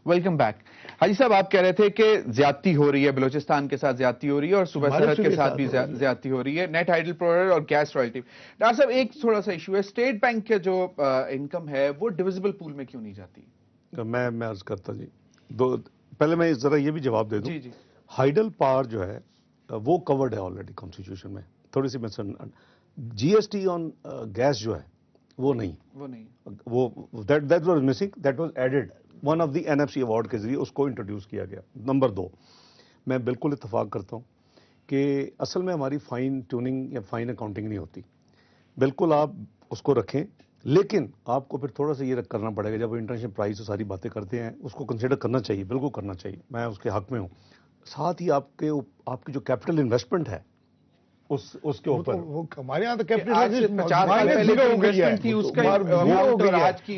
Welcome back. حاجی صاحب آپ کہہ رہے تھے کہ زیادتی ہو رہی ہے، بلوچستان کے ساتھ زیادتی ہو رہی ہے اور صوبہ سرحد کے ساتھ بھی زیادتی ہو ریی ہے، نیٹ ہائیڈل پروڈکٹ اور گیس رائلٹی. ڈاکٹر صاحب ایک تھوڑا سا ایشو ہے، اسٹیٹ بینک کے جو انکم ہے وہ ڈویزبل پول میں کیوں نہیں جاتی؟ میں عرض کرتا جی پہلے میں ذرا یہ بھی جواب دے دوں. جی ہائیڈل پاور جو ہے وہ کورڈ ہے آلریڈی کانسٹیٹیوشن میں. تھوڑی سی G S T on gas جو ہے وہ نہیں وہ that was missing, that was added one of the N F C award کے ذریعے اس کو انٹروڈیوس کیا گیا. نمبر 2، میں بالکل اتفاق کرتا ہوں کہ اصل میں ہماری فائن ٹیوننگ یا فائن اکاؤنٹنگ نہیں ہوتی. بالکل آپ اس کو رکھیں، لیکن آپ کو پھر تھوڑا سا یہ کرنا پڑے گا. جب انٹرنیشنل پرائز ساری باتیں کرتے ہیں اس کو کنسیڈر کرنا چاہیے، بالکل کرنا چاہیے، میں اس کے حق میں ہوں. ساتھ ہی آپ کی جو کیپٹل انویسٹمنٹ ہے اس کے اوپر ہمارے یہاں تو کیپٹل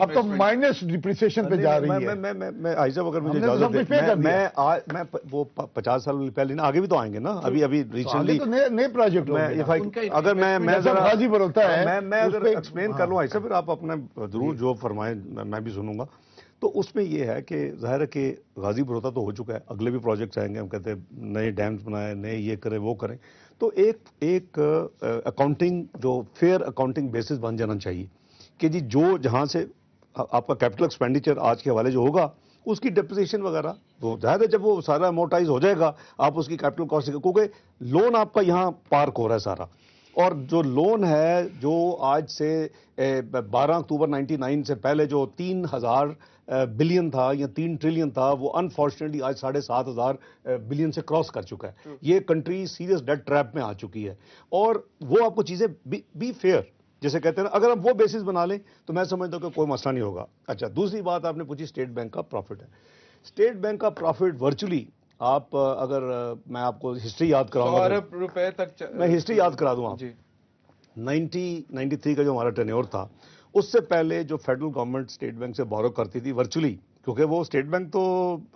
اب تو مائنس ڈپریسیشن پہ جا رہی ہے. میں آئی صاحب اگر مجھے اجازت دیں، میں وہ 50 سال پہلے نا، آگے بھی تو آئیں گے نا، ابھی ریسنٹلی نئے پروجیکٹ. اگر میں اگر ایکسپلین کر لوں آئی صاحب، پھر آپ اپنا ضرور جو فرمائیں میں بھی سنوں گا. تو اس میں یہ ہے کہ ظاہر ہے کہ غازی بروتا تو ہو چکا ہے، اگلے بھی پروجیکٹس آئیں گے. ہم کہتے ہیں نئے ڈیمز بنائیں، نئے یہ کریں وہ کریں. تو ایک اکاؤنٹنگ جو فیئر اکاؤنٹنگ بیسس بن جانا چاہیے کہ جی جو جہاں سے آپ کا کیپٹل ایکسپینڈیچر آج کے حوالے جو ہوگا اس کی ڈپریسیشن وغیرہ وہ ظاہر ہے جب وہ سارا امورٹائز ہو جائے گا آپ اس کی کیپٹل کاسٹ، کیونکہ لون آپ کا یہاں پارک ہو رہا ہے سارا. اور جو لون ہے جو آج سے 12 اکتوبر 99 سے پہلے جو 3000 بلین تھا یا 3 ٹریلین تھا، وہ انفارچونیٹلی آج 7500 بلین سے کراس کر چکا ہے. یہ کنٹری سیریس ڈیٹ ٹریپ میں آ چکی ہے. اور وہ آپ کو چیزیں بی فیئر جیسے کہتے ہیں نا، اگر ہم وہ بیسس بنا لیں تو میں سمجھتا ہوں کہ کوئی مسئلہ نہیں ہوگا. اچھا، دوسری بات آپ نے پوچھی اسٹیٹ بینک کا پروفٹ ہے. اسٹیٹ بینک کا پروفٹ ورچولی آپ اگر میں آپ کو ہسٹری یاد کراؤں گا، روپے تک میں ہسٹری یاد کرا دوں آپ. 1993 کا جو ہمارا ٹینیور تھا، اس سے پہلے جو فیڈرل گورنمنٹ اسٹیٹ بینک سے بورو کرتی تھی ورچولی، کیونکہ وہ اسٹیٹ بینک تو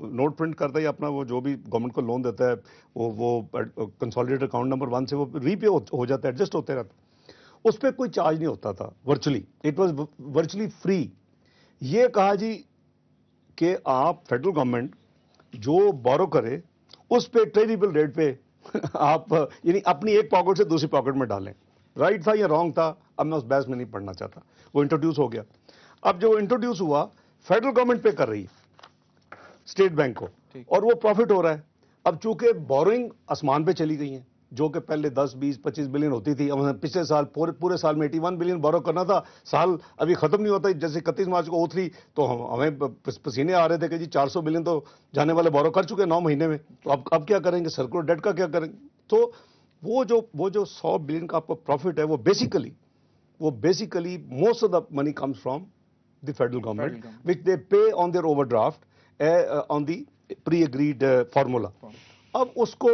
نوٹ پرنٹ کرتا ہے اپنا، وہ جو بھی گورنمنٹ کو لون دیتا ہے وہ کنسالیڈیٹڈ اکاؤنٹ نمبر 1 سے وہ ری پے ہو جاتا ہے، ایڈجسٹ ہوتے رہتا. اس پہ کوئی چارج نہیں ہوتا تھا virtually, it was virtually free. یہ کہا جی کہ آپ فیڈرل گورنمنٹ جو بورو کرے اس پہ ٹریڈیبل ریٹ پہ آپ یعنی اپنی ایک پاکٹ سے دوسری پاکٹ میں ڈالیں. رائٹ تھا یا رانگ تھا اب میں اس بحث میں نہیں پڑھنا چاہتا. وہ انٹروڈیوس ہو گیا. اب جو انٹروڈیوس ہوا فیڈرل گورنمنٹ پے کر رہی ہے اسٹیٹ بینک کو، اور وہ پروفٹ ہو رہا ہے. اب چونکہ بورنگ آسمان پہ چلی گئی ہیں، جو کہ پہلے 10 20 25 بلین ہوتی تھی، پچھلے سال پورے سال میں 81 بلین بورو کرنا تھا. سال ابھی ختم نہیں ہوتا، جیسے 31 مارچ کو O3 تو ہمیں پسینے آ رہے تھے کہ جی 400 بلین تو جانے والے بورو کر چکے 9 مہینے میں. تو اب کیا کریں گے؟ سرکولر ڈیٹ کا کیا کریں گے؟ تو وہ جو 100 بلین کا آپ کا پروفٹ ہے، وہ basically most of the money comes from the federal government which they pay on their over draft on the pre agreed formula. اب اس کو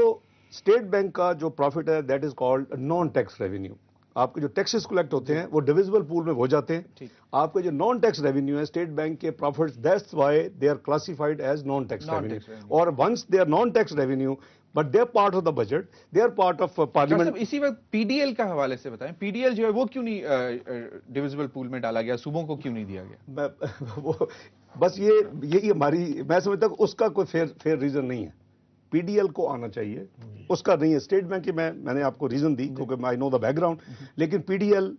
اسٹیٹ بینک کا جو پروفٹ ہے that is called non tax revenue. آپ کے جو taxes collect ہوتے ہیں وہ ڈویزبل پول میں ہو جاتے ہیں. آپ کے جو نان ٹیکس ریونیو ہے اسٹیٹ بینک کے profits, that's why they are classified as non tax revenue. اور once they are non tax revenue but they are part of the budget, they are part of parliament. اسی وقت P D L کا حوالے سے بتائیں، P D L جو ہے وہ کیوں نہیں ڈویزبل پول میں ڈالا گیا؟ صوبوں کو کیوں نہیں دیا گیا؟ بس یہی ہماری، میں سمجھتا ہوں اس کا کوئی فیئر ریزن نہیں ہے. پی ڈی ایل کو آنا چاہیے، اس کا نہیں ہے. اسٹیٹ بینک کی میں نے آپ کو ریزن دی کیونکہ آئی نو دا بیک گراؤنڈ، لیکن پی ڈی ایل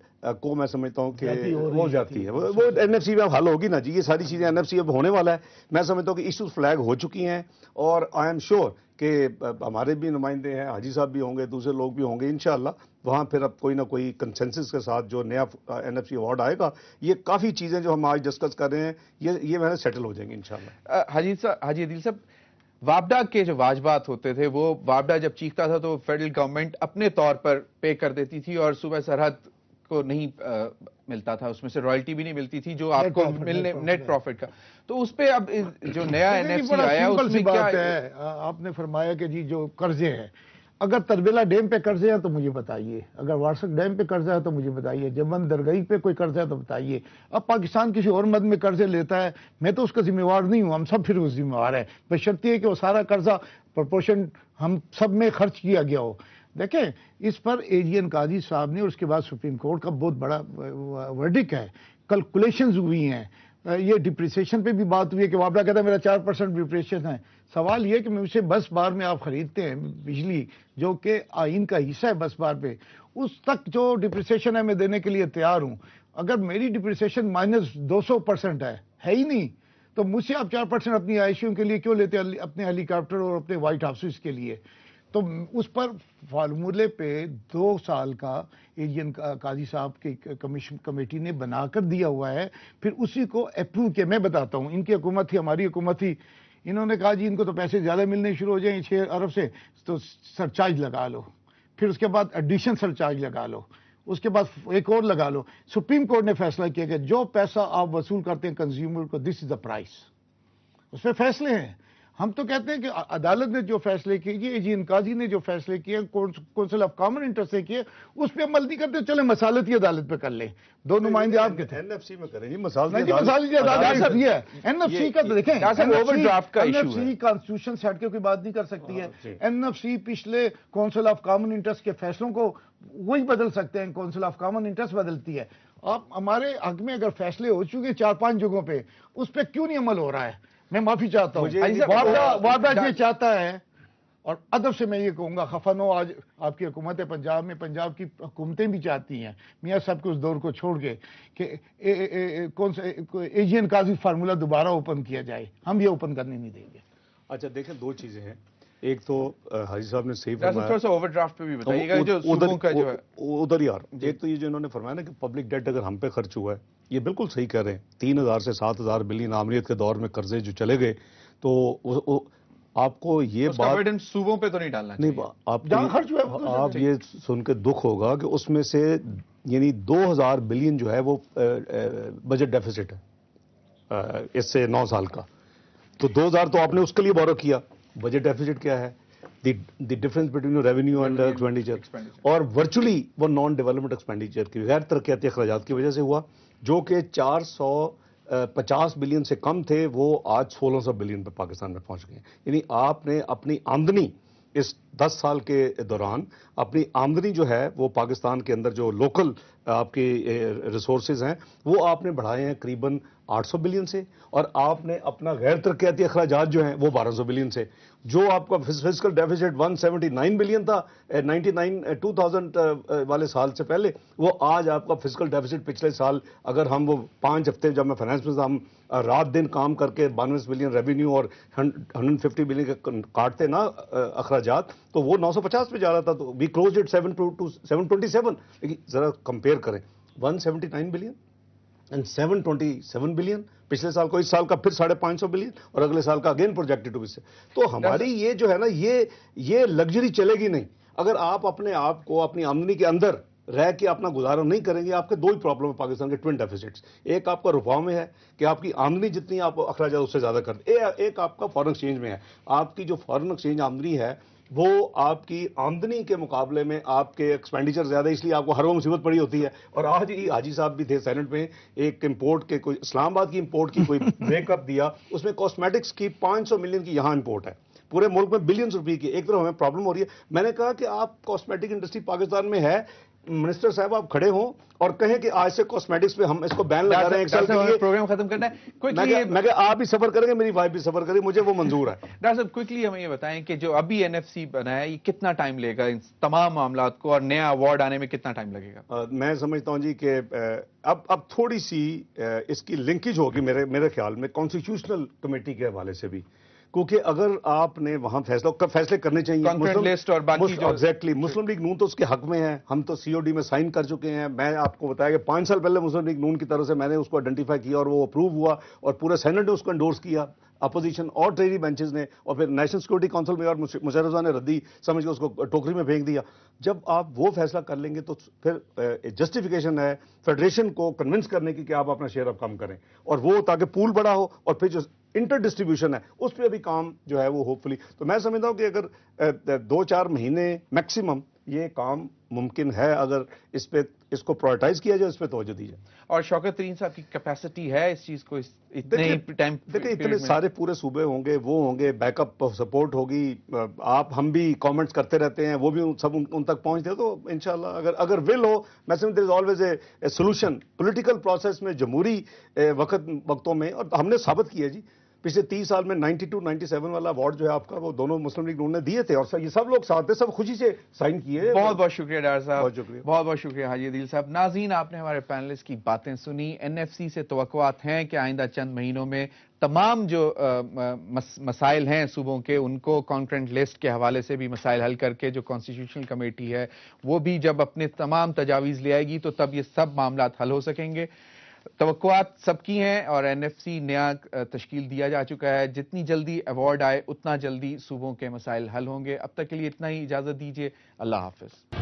کو میں سمجھتا ہوں کہ ہو جاتی ہے. وہ این ایف سی میں اب حل ہوگی نا جی، یہ ساری چیزیں این ایف سی اب ہونے والا ہے. میں سمجھتا ہوں کہ ایشوز فلیگ ہو چکی ہیں، اور آئی ایم شیور کہ ہمارے بھی نمائندے ہیں، حاجی صاحب بھی ہوں گے، دوسرے لوگ بھی ہوں گے انشاءاللہ. وہاں پھر اب کوئی نہ کوئی کنسنسس کے ساتھ جو نیا این ایف سی ایوارڈ آئے گا، یہ کافی چیزیں جو ہم آج ڈسکس کر رہے ہیں یہ میں سیٹل ہو جائیں گے انشاءاللہ. حاجی عدیل صاحب، وابڈا کے جو واجبات ہوتے تھے، وہ وابڈا جب چیختا تھا تو فیڈرل گورنمنٹ اپنے طور پر پے کر دیتی تھی اور صوبہ سرحد کو نہیں ملتا تھا، اس میں سے رائلٹی بھی نہیں ملتی تھی جو آپ کو ملنے نیٹ پروفٹ کا. تو اس پہ اب جو نیا این ایف سی آیا اس میں کیا ہے؟ آپ نے فرمایا کہ جی جو قرضے ہیں، اگر تربیلا ڈیم پہ قرضے ہیں تو مجھے بتائیے، اگر وارسک ڈیم پہ قرضہ ہے تو مجھے بتائیے، جمن درگئی پہ کوئی قرضہ ہے تو بتائیے. اب پاکستان کسی اور مد میں قرضے لیتا ہے، میں تو اس کا ذمہ وار نہیں ہوں، ہم سب پھر اس ذمہ وار ہیں، بشرط یہ کہ وہ سارا قرضہ پرپورشن ہم سب میں خرچ کیا گیا ہو. دیکھیں اس پر اے جی این قاضی صاحب نے اور اس کے بعد سپریم کورٹ کا بہت بڑا ورڈک ہے، کیلکولیشنز ہوئی ہیں. یہ ڈپریسیشن پہ بھی بات ہوئی ہے کہ وابڈا کہتا ہے میرا 4% ڈپریسیشن ہے. سوال یہ کہ مجھ سے بس بار میں آپ خریدتے ہیں بجلی جو کہ آئین کا حصہ ہے بس بار پہ, اس تک جو ڈپریسیشن ہے میں دینے کے لیے تیار ہوں. اگر میری ڈپریسیشن -200% ہے ہی نہیں تو مجھ سے آپ 4% اپنی عائشیوں کے لیے کیوں لیتے ہیں, اپنے ہیلی کاپٹر اور اپنے وائٹ ہاؤسز کے لیے. تو اس پر فارمولے پہ 2 سال کا ایجین قاضی صاحب کی کمیٹی نے بنا کر دیا ہوا ہے, پھر اسی کو اپروو کیا. میں بتاتا ہوں, ان کی حکومت تھی, ہماری حکومت تھی, انہوں نے کہا جی ان کو تو پیسے زیادہ ملنے شروع ہو جائیں 6 ارب سے, تو سرچارج لگا لو, پھر اس کے بعد ایڈیشن سرچارج لگا لو, اس کے بعد ایک اور لگا لو. سپریم کورٹ نے فیصلہ کیا کہ جو پیسہ آپ وصول کرتے ہیں کنزیومر کو, دس از دا پرائس. اس پہ فیصلے ہیں. ہم تو کہتے ہیں کہ عدالت نے جو فیصلے کیے, ایجین قاضی نے جو فیصلے کیے, کونسل آف کامن انٹرسٹ نے کیے, اس پہ عمل نہیں کرتے. چلے مسالتی عدالت پہ کر لیں, 2 نمائندے آپ کے تھے. NFC میں کریں جی, مسالتی عدالت یہ ہے. NFC کا دیکھیں, NFC کانسٹیٹیوشن سے ہٹ کے کوئی بات نہیں کر سکتی ہے. NFC پچھلے کونسل آف کامن انٹرسٹ کے فیصلوں کو وہی بدل سکتے ہیں, کونسل آف کامن انٹرسٹ بدلتی ہے. آپ ہمارے حق میں اگر فیصلے ہو چکے 4-5 جگہوں پہ, اس پہ کیوں نہیں عمل ہو رہا ہے؟ میں معافی چاہتا ہوں. وابڈا یہ چاہتا ہے, اور ادب سے میں یہ کہوں گا, خفا نو آج آپ کی حکومت ہے پنجاب میں, پنجاب کی حکومتیں بھی چاہتی ہیں میاں صاحب کے اس دور کو چھوڑ کے کہ کون سے ایجین قاضی فارمولہ دوبارہ اوپن کیا جائے. ہم یہ اوپن کرنے نہیں دیں گے. اچھا دیکھیں, 2 چیزیں ہیں. ایک تو حاجی صاحب نے صحیح فرمایا, تھوڑا سا اوور ڈرافٹ پہ بھی بتائیے گا جو صوبوں کا جو ہے ادھر یار. ایک تو یہ جو انہوں نے فرمایا نا کہ پبلک ڈیٹ اگر ہم پہ خرچ ہوا ہے, یہ بالکل صحیح کہہ رہے ہیں. 3000 سے 7000 بلین عامریت کے دور میں قرضے جو چلے گئے, تو آپ کو یہ بات صوبوں پہ تو نہیں ڈالنا نہیں, آپ یہ سن کے دکھ ہوگا کہ اس میں سے یعنی 2000 بلین جو ہے وہ بجٹ ڈیفیسٹ ہے اس سے 9 سال کا. تو 2000 تو آپ نے اس کے لیے بورو کیا. بجٹ ڈیفیسٹ کیا ہے؟ The difference between revenue and expenditure, اور ورچولی وہ نان ڈیولپمنٹ ایکسپینڈیچر کی غیر ترقیاتی اخراجات کی وجہ سے ہوا, جو کہ 450 بلین سے کم تھے, وہ آج 1600 بلین پہ پاکستان میں پہنچ گئے. یعنی آپ نے اپنی آمدنی اس 10 سال کے دوران, اپنی آمدنی جو ہے وہ پاکستان کے اندر جو لوکل آپ کی ریسورسز ہیں وہ آپ نے بڑھائے ہیں قریباً 800 بلین سے, اور آپ نے اپنا غیر ترقیاتی اخراجات جو ہیں وہ 1200 بلین سے. جو آپ کا فسکل ڈیفیسٹ 179 بلین تھا 2000 والے سال سے پہلے, وہ آج آپ کا فسکل ڈیفیسٹ پچھلے سال اگر ہم وہ 5 ہفتے جب میں فائنانس میں ہم رات دن کام کر کے 92 بلین ریونیو اور 150 بلین کے کاٹتے نا اخراجات, تو وہ 950 پہ جا رہا تھا. تو وی کلوزڈ اٹ 727. لیکن ذرا کمپیئر کریں 179 بلین اینڈ 727 بلین پچھلے سال کو, اس سال کا پھر 550 بلین, اور اگلے سال کا اگین پروجیکٹڈ ٹو بی سے. تو ہماری یہ جو ہے نا یہ لگژری چلے گی نہیں. اگر آپ اپنے آپ کو اپنی آمدنی کے اندر رہ کے اپنا گزارا نہیں کریں گے. آپ کے 2 ہی پرابلم ہے پاکستان کے ٹوئن ڈیفیسٹس. ایک آپ کا رفاہ میں ہے کہ آپ کی آمدنی جتنی آپ اخراجات اس سے زیادہ کرتے, ایک آپ کا فارن ایکسچینج میں ہے. آپ کی جو فارن ایکسچینج آمدنی ہے وہ آپ کی آمدنی کے مقابلے میں آپ کے ایکسپینڈیچر زیادہ, اس لیے آپ کو ہر وہ مصیبت پڑی ہوتی ہے. اور آج ہی حاجی صاحب بھی تھے سینٹ میں, ایک امپورٹ کے کوئی اسلام آباد کی امپورٹ کی کوئی بریک اپ دیا, اس میں کاسمیٹکس کی 500 ملین کی یہاں امپورٹ ہے, پورے ملک میں بلینز روپے کی. ایک طرف ہمیں پرابلم ہو رہی ہے. میں نے کہا کہ آپ کاسمیٹک انڈسٹری پاکستان میں ہے, منسٹر صاحب آپ کھڑے ہوں اور کہیں کہ آج سے کاسمیٹکس پہ ہم اس کو بین لگا رہے ہیں, ایک سال کے لیے پروگرام ختم کرنا ہے. میں کہ آپ بھی سفر کریں گے, میری وائف بھی سفر کرے, مجھے وہ منظور ہے. ڈاکٹر صاحب کوئکلی ہمیں یہ بتائیں کہ جو ابھی NFC بنا ہے یہ کتنا ٹائم لے گا ان تمام معاملات کو, اور نیا ایوارڈ آنے میں کتنا ٹائم لگے گا؟ میں سمجھتا ہوں جی کہ اب تھوڑی سی اس کی لنکیج ہوگی میرے خیال میں کانسٹیٹیوشنل کمیٹی کے حوالے سے بھی, کیونکہ اگر آپ نے وہاں فیصلے کرنے چاہیے. ایگزیکٹلی مسلم لیگ نون تو اس کے حق میں ہے, ہم تو COD میں سائن کر چکے ہیں. میں آپ کو بتایا کہ 5 سال پہلے مسلم لیگ نون کی طرف سے میں نے اس کو آئیڈینٹیفائی کیا اور وہ اپروو ہوا, اور پورے سینٹ نے اس کو انڈورس کیا, اپوزیشن اور ٹریری بینچز نے, اور پھر نیشنل سیکورٹی کونسل میں اور مشرف صاحب نے ردی سمجھ کے اس کو ٹوکری میں پھینک دیا. جب آپ وہ فیصلہ کر لیں گے تو پھر جسٹیفیکیشن ہے فیڈریشن کو کنونس کرنے کی کہ آپ اپنا شیئر اب کم کریں, اور وہ تاکہ پول بڑا ہو, اور پھر جو انٹر ڈسٹریبیوشن ہے اس پہ بھی کام جو ہے وہ ہوپ فلی. تو میں سمجھتا ہوں کہ اگر 2-4 مہینے میکسیمم یہ کام ممکن ہے اگر اس کو پرائرٹائز کیا جائے, اس پہ توجہ دی جائے. اور شوکت ترین صاحب کی کیپیسٹی ہے اس چیز کو اتنے ٹائم؟ دیکھیں اتنے سارے پورے صوبے ہوں گے, وہ ہوں گے, بیک اپ سپورٹ ہوگی, ہم بھی کامنٹس کرتے رہتے ہیں, وہ بھی سب ان تک پہنچتے ہیں, تو انشاءاللہ اگر ول ہو, میں سمجھتا ہوں there is always a solution political process میں, جمہوری وقتوں میں. اور ہم نے ثابت کیا جی پچھلے 30 سال میں 92 97 والا ایوارڈ جو ہے آپ کا, وہ دونوں مسلم لیگ نے دیے تھے, اور یہ سب لوگ ساتھ تھے, سب خوشی سے سائن کیے. بہت بہت شکریہ ڈاکٹر صاحب, بہت شکریہ, بہت بہت شکریہ حاجی عدیل صاحب. ناظرین, آپ نے ہمارے پینلسٹ کی باتیں سنی. این ایف سی سے توقعات ہیں کہ آئندہ چند مہینوں میں تمام جو مسائل ہیں صوبوں کے, ان کو کانکرنٹ لسٹ کے حوالے سے بھی مسائل حل کر کے جو کانسٹیٹیوشنل کمیٹی ہے وہ بھی جب اپنے تمام تجاویز لے آئے گی تو تب یہ سب معاملات حل ہو سکیں گے. توقعات سب کی ہیں, اور این ایف سی نیا تشکیل دیا جا چکا ہے. جتنی جلدی ایوارڈ آئے اتنا جلدی صوبوں کے مسائل حل ہوں گے. اب تک کے لیے اتنا ہی, اجازت دیجیے, اللہ حافظ.